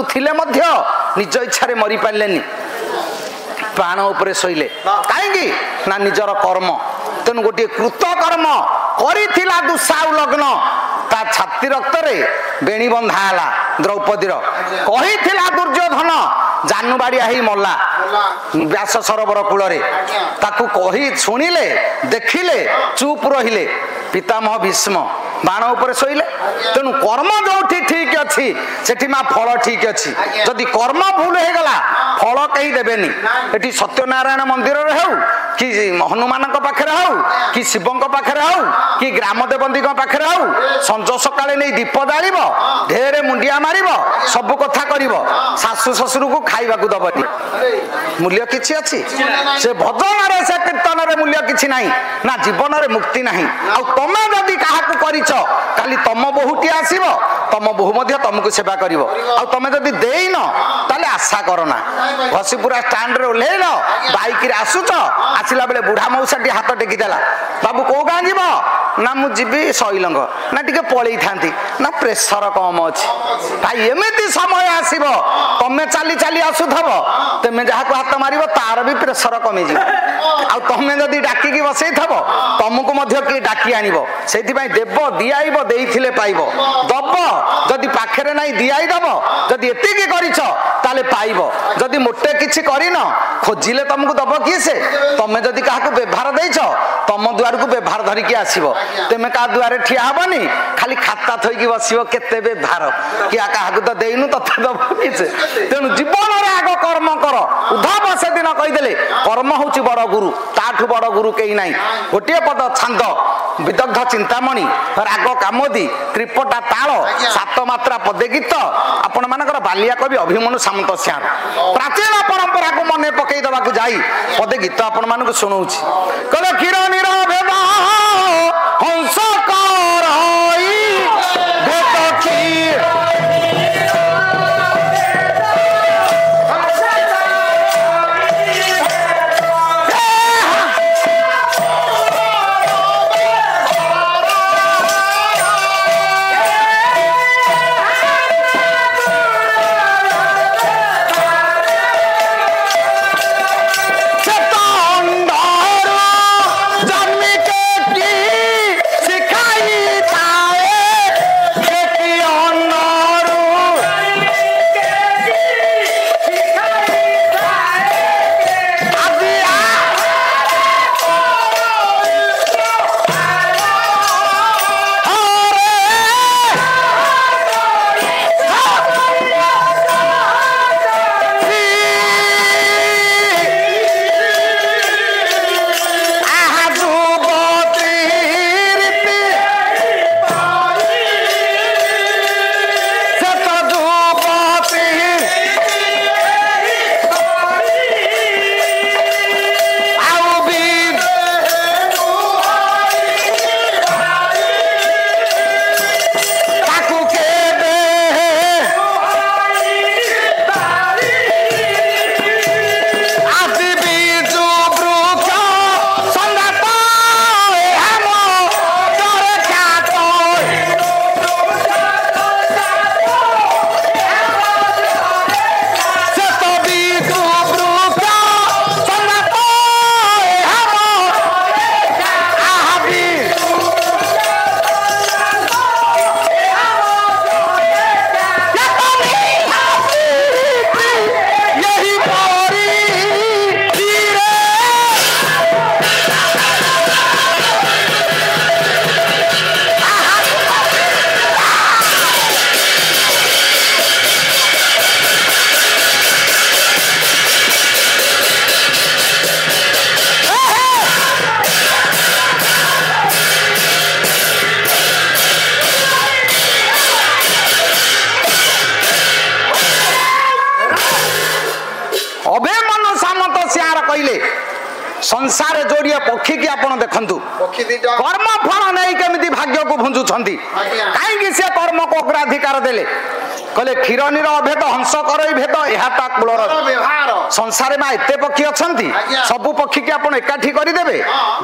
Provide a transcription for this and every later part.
मृत्यु थिले मध्य निज इच्छा रे मरी पारलेनी प्राण उपरे शोइले काहेकि ना निजर कर्म तेणु गोटे कृत कर्म करिथिला दुस्साहु लग्न ता छाती रक्त रे बेणी बंधा हला द्रौपदीर कहिथिला दुर्योधन जानुबाड़िया ही मल्ला व्यास सरोवर कूल ताकू कही शुणिले देखिले चुप रहिले पितामह भीष्म बाण उपर शोइले तेणु कर्म जो ठीक अच्छी सेठी माँ फल ठीक अच्छी जदि कर्म भूल हो गला फल कहीं देवेनी एटी सत्यनारायण मंदिर हो कि हनुमान पाखे हो कि शिव पाखे हो कि ग्राम देवती पाखे हो संज सकाळे नहीं दीप जाल ढेर मुंडिया मार सब कथा कर शाशु शशुर को खाइबा दबनी मूल्य किछि अच्छी से भजन से कीर्तन मूल्य किछि नहीं ना जीवन में मुक्ति नहीं तमे जदि क्या काली तम बहुटी आसब तम बहु तुमको सेवा कर तमें जदि देन ताले आशा करना घसीपुरा स्टाण्ड रे ओह्लैल बाइक आसुच आसला बेले बुढ़ा मौसाटी हाथ टेकी देला बाबू कौ गाँ जीव ना मुझी शैलंग ना टे पलि था ना प्रेसर कम अच्छी भाई एमती समय आसब तमें चली चली आसुथब तेमें जहाँ को हाथ मार तार भी प्रेसर कमिज तमें जदि डाकिकी बसई थब तुमको किए डाकी आनब से देव दिआईब देइथिले पाइब दब जदि पाखरे नहीं दिआई दब जदि एतिकी करिछ ताले पाइब जदि मोटे किछि करिन खोजिले तुमको दब किए से तमें जदि काहाको व्यवहार देइछ तम दुआर को व्यवहार धरिकी आसीब तेमे का दुआरे ठिया हबनी खाली खाता थोइकी बसिब केते व्यवहार किया काहाको तो देइनु तते दब किसे तेनु जीवन रे आगो कर्म कर उद्धव से दिन कहिदेले कर्म होची बड़ गुरु ताठु बड़ गुरु केही नाही गोटे पद छंद विदग्ध चिंतामणि राग कामोदी त्रिपटा ताल सात मात्रा पदे गीत आपण मानकर बालिया कवि अभिमन्यु सामंत सिंह प्राचीन परंपरा को मन पकई दबा को जाई पदे गीत आपण मानक सुनाउछि कहले क्षीर नीर भेदा हंस कर होई भेट क्षीर संसार जोड़िए पक्षी की आप देखु कर्म फल नहीं केमी भाग्य को भुंजुंट कहीं से कर्म को अग्राधिकार देले कहले क्षीरनीर अभेद हंस करई भेद यह ता कूलर व्यवहार संसार में एते पक्षी अछंती सबु पक्षी के आपण एकाठी करि देबे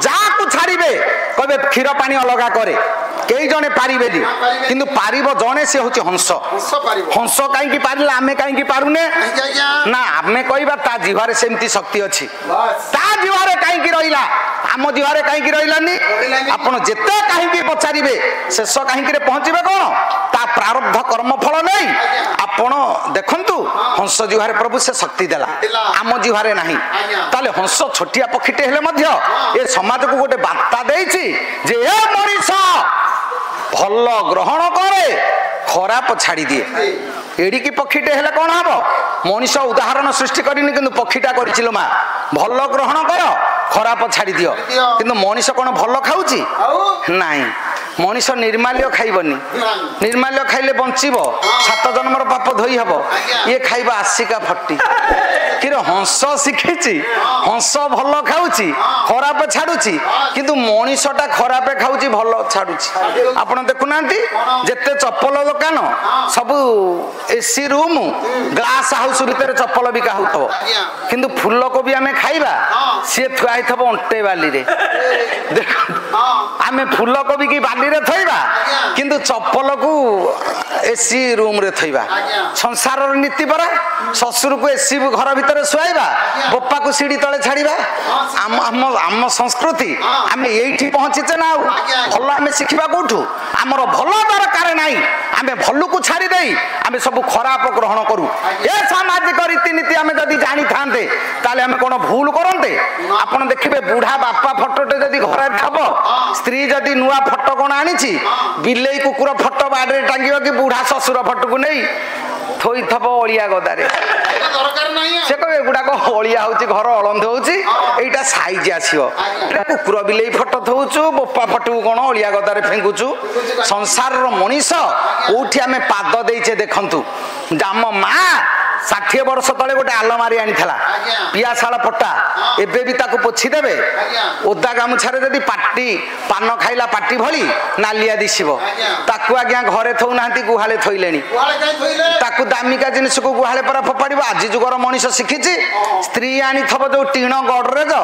जाकु छाड़िबे कहबे क्षीर पानी अलगा करे कई जने पारिबेनी किंतु पारिबो जने से होची हंस हंस काई की पारिला आमे काई की पारुने ना आमे कहबा ता जीवारे सेमती शक्ति अछि ता जीवारे काई की रहिला आम जीवारे काई की रहिलानी आपण जेते काई की पचारिबे शेष काई की रे पहुंचीबे कोन ता प्रारब्ध कर्म फल नै आपण देखंतु हंस जीवारे प्रभु से शक्ति देला आम जीवारे नाही ताले हंस छोटिया पक्षीटे हेले मध्य ए समाज को गोटे बार्ता देछि जे ए मनीष भल ग्रहण करे खराब छाड़ी दिए एड़ी की पक्षीटे हेले कौन हम मनीष उदाहरण सृष्टि करनी किंतु पक्षीटा कर माँ भल ग्रहण कर खराब छाड़ी दियो किंतु मनीष कौन भल खाऊची नाई मनीष निर्माल्य खाइबनी निर्माल्य खाइले बंचीब 7 जन्मर पाप धोई हब ये खाइबा आसिका फट्टी कि हंस शिखिची हंस भल खाऊची खराब छाड़ुची किंतु मनीषटा खराब खाऊची भल छाड़ुची आपण देखुना जेते चप्पल दुकान सब एसी रूम ग्लास हाउस भितर चप्पल बिका होथबो किंतु फूल को भी आमे खाइबा सी थुआ होथबो अंटे बाली रे आमे फूल को भी की बाली रे थइबा किंतु चप्पल को एसी रूम रे थइबा संसार नीति परा ससुर को एसी घर भितर सुआइबा बप्पा को सीढ़ी तले छाड़ीबा आम संस्कृति आमे एठी पहुंचीचे ना भल आमे शिखिबा कोठू हमर भल दरकार नाही आमे भल्लू को छाड़ी देई आमे सब खराब ग्रहण करू ए सामाजिक रीतिनीति आमे जदि जानी थांते ताले आमे कोन भूल करंते आपण देखिबे बुढ़ा बापा फोटोटे जदि घरे थबो स्त्री जदि नुआ फोटो कोन आनीची बिलेई कुकुर फोटो बाडरे टांगियो कि बुढ़ा ससुर फोटो को नहीं थोई थबो ओलिया गदारे दरकार नाही से कहे गुडा को ओलिया होची घर अलंध होची एटा साइज आसीओ कुकुर बिलेई फोटो थौचु बोपा फोटो कोन ओलिया गदारे फेंकुचु संसार रो मनीष ओठी आमे पाद देइचे देखंतु जाम मा 60 वर्ष तले गोटे आलमारी आनी थला पियाशाल पट्टा एबे भी ताको पोछि देबे ओदा गामुछारे जदी पाटी पान खाइला पाटी भली नालिया दिसिबो ताकू आज्ञा घरे थौ नांती गुहाले थइलेनी ताकू दामिका जिनिस को गुहाले पर फपाड़िबो आजि जुगर मनीष शिखिची स्त्री आनी थबो जो टीण गडरे ज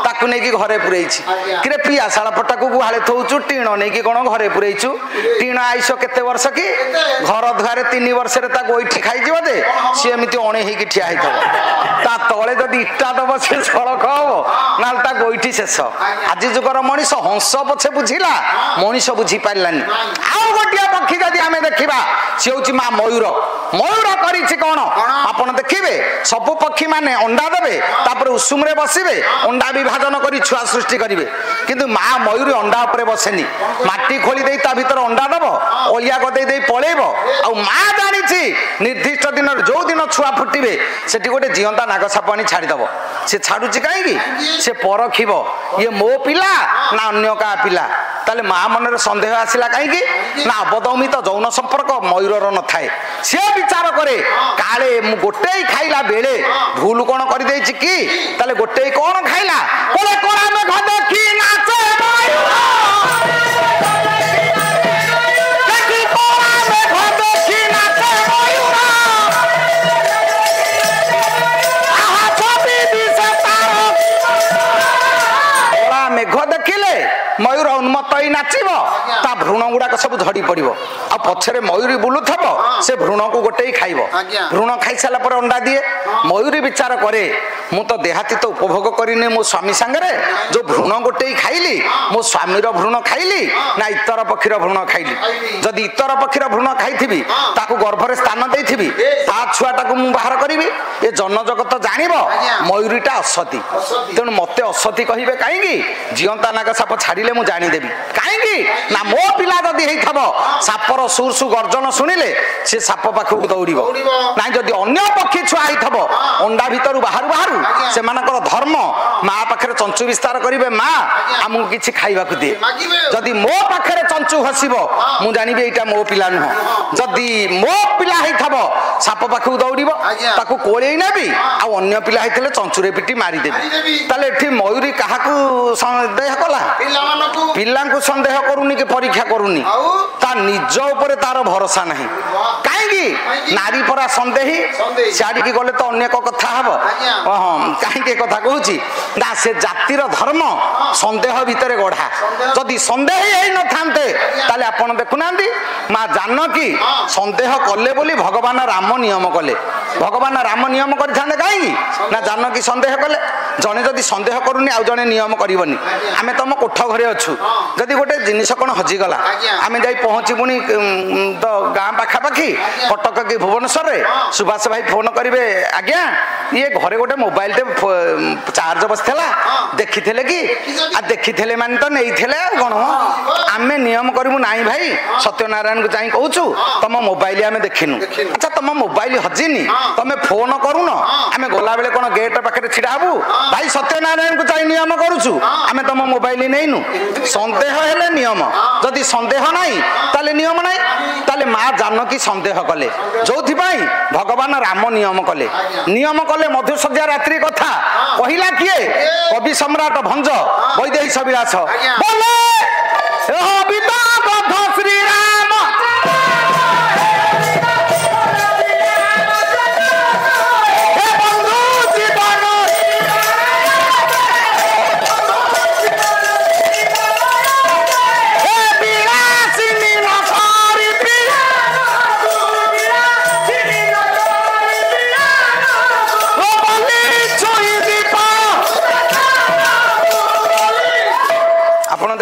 ताकू नेकी घरे पुरैछि किरे पियाशाल पट्टा को गुहाले थौचु टीण नेकी कोन घरे पुरैछु टीण आइसो केते वर्ष की घर दुआरे 3 वर्ष रे ता गोइठी खाइ जिवो दे सी एमिति अणे हेकी ठिया हिथबो ता तळे जदी इट्टा दबो से सड़क हबो नाल ता गोइठी शेष आजि जुगर मनीष हंस पछे बुझिला मनीष बुझी पाइलानी आउ गोटिया पक्षी जदी हमें देखिबा से होची मा मयूर मयूर करिछि कोन आपण देखिबे सब पक्षी माने अंडा देबे तापर उषुम रे बसिबे अंडा विभाजन करी छुआ सृष्टि करिवे किंतु मा मयूर अंडा ऊपर बसेनी माटी खोली देई ता भीतर अंडा दबो ओलिया गदे देई पळेबो आ मा जानिछि निर्दिष्ट दिन जो दिन छुआ फुटिबे सेठी गोटे जियंता नागसाप आनी छाड़ी दबो से छाड़ुछि काईकी से परखिबो ये मो पिला ना अन्य का पिला ताले मा मन रे संदेह आसिला काईकी ना अबदमित जौन संपर्क मयूरर न थाए से विचार करे काले मु गोटे खाइला बेले भूल कोन करि देछि की ताले गोटे कोन खाइला कोले कोरा में घ देखी नाचे मयूर देखी कोरा में घ देखी नाचे मयूर आहा छबी दिसे तारो कोरा में घ देखिले मयूर उन्मत्त ही नाचिब ता भ्रूण गुड़ाक सब झड़ी पड़ो आ पछरे मयूरी बुलुथब से भ्रूण को गोटे खाइब भ्रूण खाई सारा पर अंडा दिए मयूरी विचार करे मु तो देहाती तो उपभोग करिने मो स्वामी संगरे जो भ्रूण गोटे खाइली मो स्वामीर भ्रूण खाइली ना इतर पक्षीर भ्रूण खाइली जदि इतर पक्षीर भ्रूण खाइथिबी ताकू गर्भरे स्थान देइथिबी ता छुआटाकू मु बाहर करिवि ए जन जगत जानिबो मयूरीटा असती तेणु मते असती कहिबे काईकी जियंता नाग साप छाड़िले मु जानी देबी काईकी ना मो पिला जदि हेइथबो सापर सुरसु गर्जन सुनिले से साप पाखु दौड़िबो ना जदि अन्य पक्षी छुआ हेइथबो अंडा भीतर बाहर बाहर से मानकर धर्म माँ पाखे चंचु विस्तार करेंगे माँ आमको किसी खाइबाकू दिए जदि मो पाखे चंचु हसिबो मु जानिबे एटा मो पिला नुह जदि मो पिला हेइथबो साप पाखु दौड़िबो ताकू कोळेई नेबी आ अन्य पिला हेइतले चंचुरे पिटी मारी देबी ताले एठी मयूरी काहाकू संदेह कला पिलांकू संदेह करूनी कि परीक्षा करूनी ता निज ऊपर तार भरोसा नहीं काई କାହିଁକି ନାରୀ ପରା ସନ୍ଦେହୀ ସିଆଡ଼ିକି ଗଲେ ତ ଅନେକ କଥା ହବ ହଁ କାହିଁକି ଏ କଥା କହୁଛି ନା ସେ ଜାତିର ଧର୍ମ ସନ୍ଦେହ ଭିତରେ ଗଢ଼ା ଯଦି ସନ୍ଦେହୀ ହେଇନଥାନ୍ତେ ତାହେଲେ ଆପଣ ଦେଖୁନାହାନ୍ତି ମା ଜାନକୀ ସନ୍ଦେହ କଲେ ବୋଲି ଭଗବାନ ରାମ ନିୟମ କଲେ ଭଗବାନ ରାମ ନିୟମ କରିଥାନ୍ତେ କାହିଁକି ନା ଜାନକୀ ସନ୍ଦେହ କଲେ ଜଣେ ଯଦି ସନ୍ଦେହ କରୁନି ଆଉ ଜଣେ ନିୟମ କରିବନି ଆମେ ତମ କୋଠ ଘରେ ଅଛୁ ଯଦି ଗୋଟେ ଜିନିଷ କ'ଣ ହଜିଗଲା ଆମେ ଯାଇ ପହଞ୍ଚିବୁନି ତ ଗାଁ ପାଖାପାଖି କଟକ କି ଭୁବନେଶ୍ୱରରେ ସୁଭାଷ ଭାଇ ଫୋନ କରିବେ ଆଜ୍ଞା ଇଏ ଘରେ ଗୋଟେ ମୋବାଇଲଟେ ଚାର୍ଜ ବସିଥିଲା ଦେଖିଥିଲେ କି ଦେଖିଥିଲେ ମାନେ ତ ନେଇଥିଲେ ଆଉ କ'ଣ ଆମେ ନିୟମ କରିବୁ ନାହିଁ ଭାଇ ସତ୍ୟନାରାୟଣକୁ ଯାଇ କହୁଛୁ ତମ ମୋବାଇଲ ଆମେ ଦେଖିନୁ ଆଚ୍ଛା ତମ ମୋବାଇଲ ହଜିନି ତମେ ଫୋନ କରୁନ ଆମେ ଗଲାବେଳେ କ'ଣ ଗେଟ୍ ପାଖରେ ଛିଡ଼ା ହବୁ ଭାଇ ସତ୍ୟନାରାୟଣକୁ ଯାଇ ନିୟମ କରୁଛୁ ଆମେ ତମ ମୋବାଇଲ ନେଇନୁ ସନ୍ଦେହ ହେଲେ ନିୟମ ଯଦି ସନ୍ଦେହ ନାହିଁ ତାହେଲେ ନିୟମ ନାହିଁ ତାହେଲେ ମା ଜାନକୀ ସନ୍ଦେହ କଲେ ଯୋଉଥିପାଇଁ ଭଗବାନ ରାମ ନିୟମ କଲେ ମଧୁସଜ୍ଜା ରାତ୍ରି କଥା କହିଲା କିଏ କବି ସମ୍ରାଟ ଭଞ୍ଜ ବୈଦେହୀଶ ବିଳାସ ବୋଲେ ଶ୍ରୀରାମ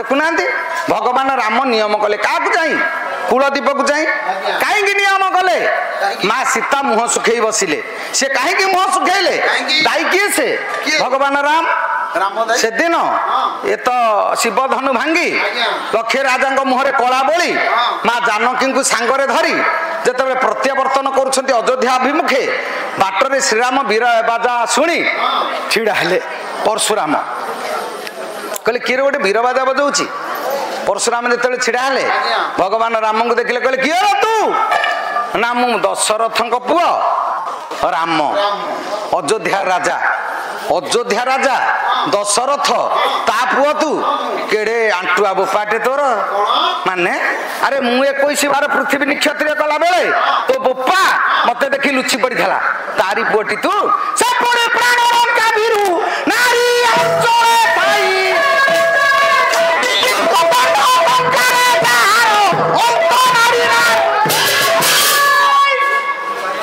ଦେଖୁନାହାନ୍ତି ଭଗବାନ ରାମ ନିୟମ କଲେ କାହାକୁ ଚାହିଁ କୁଳଦୀପକୁ ଚାହିଁ କାହିଁକି ନିୟମ କଲେ ମା ସୀତା ମୁହଁ ଶୁଖେଇ ବସିଲେ ସେ କାହିଁକି ମୁହଁ ଶୁଖେଇଲେ ଦାୟୀ କିଏ ସେ ଭଗବାନ ରାମ ସେଦିନ ଏ ତ ଶିବ ଧନୁ ଭାଙ୍ଗି ଲକ୍ଷେ ରାଜାଙ୍କ ମୁହଁରେ କଳା ବୋଳି ମା ଜାନକୀଙ୍କୁ ସାଙ୍ଗରେ ଧରି ଯେତେବେଳେ ପ୍ରତ୍ୟାବର୍ତ୍ତନ କରୁଛନ୍ତି ଅଯୋଧ୍ୟା ଅଭିମୁଖେ ବାଟରେ ଶ୍ରୀରାମ ବୀର ବାଜା ଶୁଣି ଛିଡ଼ା ହେଲେ ପରଶୁରାମ କହିଲେ କିଏ ଗୋଟେ ବୀର ବାଜା ବଜାଉଛି ପରଶୁରାମ ଯେତେବେଳେ ଛିଡ଼ା ହେଲେ ଭଗବାନ ରାମଙ୍କୁ ଦେଖିଲେ କହିଲେ କିଏ ତୁ ନା ମୁଁ ଦଶରଥଙ୍କ ପୁଅ ରାମ ଅଯୋଧ୍ୟା ରାଜା ଦଶରଥ ତା ପୁଅ ତୁ କେଡେ ଆଣ୍ଟୁଆ ବୋପାଟେ ତୋର ମାନେ ଆରେ ମୁଁ 21 ବାର ପୃଥିବୀ ନିକ୍ଷତ୍ରିୟ କଲା ବେଳେ ତୋ ବୋପା ମତେ ଦେଖି ଲୁଚି ପଡିଥିଲା ତାରି ପୁଅଟି ତୁ ସେପଟେ ପ୍ରାଣରଙ୍କା ଭୀରୁ ନାରୀ ଅଞ୍ଚଳେ ଥାଇ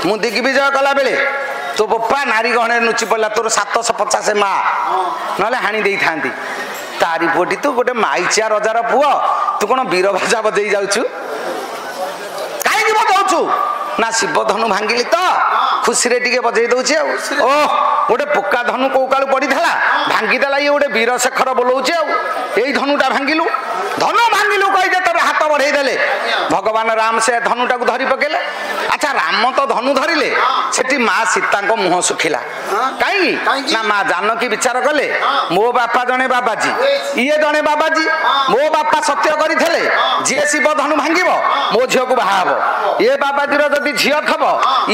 ମୁଁ ଦିଗ୍ବିଜୟ କଲା ବେଳେ ତୋ ବୋପା ନାରୀ ଗହଣରେ ଲୁଚି ପଡ଼ିଲା ତୋର 750 ମା ନହେଲେ ହାଣି ଦେଇଥାନ୍ତି ତାରି ପୁଅଟି ତୁ ଗୋଟେ ମାଇଚିଆ ରଜାର ପୁଅ ତୁ କ'ଣ ବୀର ବାଜା ବଜେଇ ଯାଉଛୁ କାହିଁକି ବଜାଉଛୁ ନା ଶିବ ଧନୁ ଭାଙ୍ଗିଲି ତ ଖୁସିରେ ଟିକେ ବଜେଇ ଦଉଛି ଆଉ ଓ ଗୋଟେ ପୋକା ଧନୁ କୋଉ କାଳୁ ପଡ଼ିଥିଲା ଭାଙ୍ଗିଦେଲା ଇଏ ଗୋଟେ ବୀର ଶେଖର ବୋଲଉଛି ଆଉ ଏଇ ଧନୁଟା ଭାଙ୍ଗିଲୁ କହି ଯେତେବେଳେ ହାତ ବଢେଇ ଦେଲେ ଭଗବାନ ରାମ ସେ ଧନୁଟାକୁ ଧରି ପକେଇଲେ ଆଚ୍ଛା ରାମ ତ ଧନୁ ଧରିଲେ ସେଠି ମା ସୀତାଙ୍କ ମୁହଁ ଶୁଖିଲା କାହିଁକି ନା ମା ଜାନକୀ ବିଚାର କଲେ ମୋ ବାପା ଜଣେ ବାବାଜୀ ଇଏ ଜଣେ ବାବାଜୀ ମୋ ବାପା ସତ୍ୟ କରିଥିଲେ ଯିଏ ଶିବ ଧନୁ ଭାଙ୍ଗିବ ମୋ ଝିଅକୁ ବାହା ହବ ଏ ବାବାଜୀର ଯଦି ଝିଅ ଥବ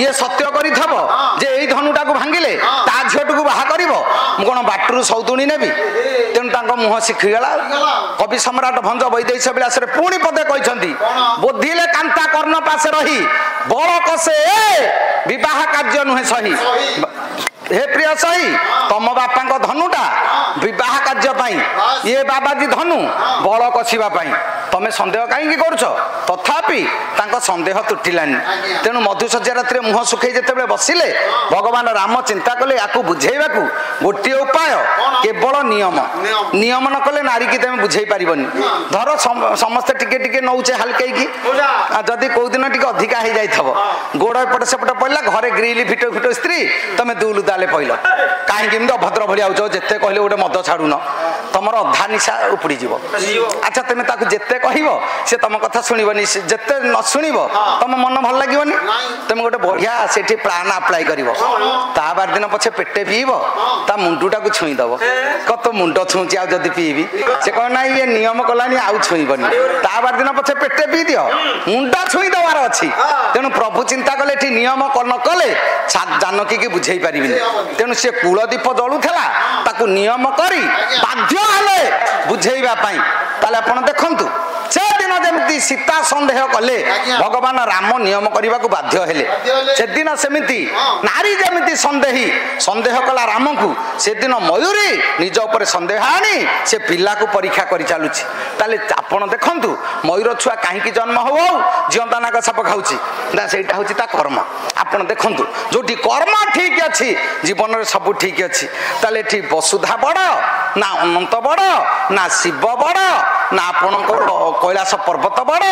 ଇଏ ସତ୍ୟ କରିଥବ ଯେ ଏଇ ଧନୁଟାକୁ ଭାଙ୍ଗିଲେ ତା ଝିଅଟିକୁ ବାହା କରିବ ମୁଁ କ'ଣ ବାଟରୁ ସୌତୁଣୀ ନେବି ତେଣୁ ତାଙ୍କ ମୁହଁ ଶିଖିଗଲା କବି ସମ୍ରାଟ ଭଞ୍ଜ ବୈଦେହୀଶ ବିଳାସରେ ପୁଣି ପଦେ କହିଛନ୍ତି ବୋଧିଲେ କାନ୍ତା କର୍ଣ୍ଣ ପାଶେ ରହି ବଳ କଷେ ବିବାହ କାର୍ଯ୍ୟ ନୁହେଁ ସହି हे प्रिय सही तम बापा धनुटा बह कार्य ये बाबाजी धनु बल कषा तमें सन्देह कहीं कर तथापि सन्देह तुटिलानी तेणु मधुसज्जा रात्रि मुह सुखे जिते बसिले भगवान राम चिंता कले या बुझेवा गोटे उपाय केवल नियम नियम न कले नारी की तुम बुझे पार धर समस्ते टिके टिके नौचे हल्कई जदि कौ दिन टे अधिका हो जाइए गोड़ एपट सेपट पड़ा घरे ग्रिल फिटो फिटो स्त्री तुम दुलु दाले पहल कहीं अभद्र भाई आज जिते कहले गोटे मद छाड़ुन तुम अधा निशा उपड़ी जीव अच्छा तुम जिते कह सी तुम कथा शुणनी जिते न शुण तुम मन भल लगे तुम गोटे बढ़िया से प्लान अप्लाई कर बार दिन पछे पेटे पीब ता मुंडुटा को छुईदब कत मुंड छुची आदि पीबी से कहना ये नियम कलानी आउ छुईबनी ता बार दिन पछे पेटे पी दियो मुंडा छुईदबार अच्छी तेणु प्रभु चिंता कले नियम न कले जानकी की बुझे पारि तेणु सी कूल दीप जलुला ताकू नियम करी बाध्य हेले बुझेइबा पई ताले आपण देखंतु से दिन जमी सीता संदेह कले भगवान राम नियम करने को बाध्य हेले से दिन सेमिति नारी जमी संदेह कला राम को से दिन मयूरी निज उपर संदेह आनी से पिला को परीक्षा कर चलुची ताले आपण देखंतु मयूर छुआ कहीं जन्म हो जियंता नाग साप खाऊची ना सेटा होची ता कर्म आपण देखंतु जोटी कर्म ठीक अच्छी जीवन में सब ठीक अच्छी ताले ठीक वसुधा बड़ ना अनंत बड़ ना शिव बड़ ना आपण कैलाश पर्वत बड़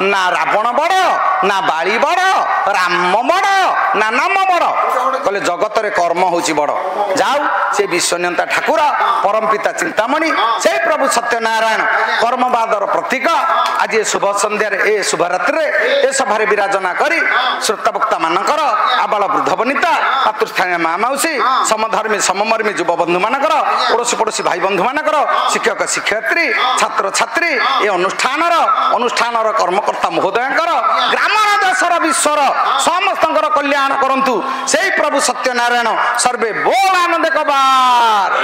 ना रावण बड़ ना बाली बड़ राम बड़ ना नाम बड़ कहले जगत रे कर्म होची बड़ जाऊ से विश्वनियंता ठाकुर परम पिता चिंतामणि से प्रभु सत्यनारायण कर्मवादर प्रतीक आज शुभ संध्यार ए शुभ रात्रि ए सभारे विराजना करी श्रोता वक्ता मानकर आबाल वृद्ध वनिता मातृस्थानीय माँ मौसी समधर्मी सममर्मी युव बंधु मानकर पड़ोशी पड़ोशी भाई बंधु मानकर शिक्षक शिक्षयित्री छात्र छात्री ए अनुष्ठानर कर्मकर्ता महोदयंकर ग्रामर देशर विश्वर समस्तंकर कल्याण करंतु से प्रभु सत्यनारायण सर्वे बोल आनंद कबार।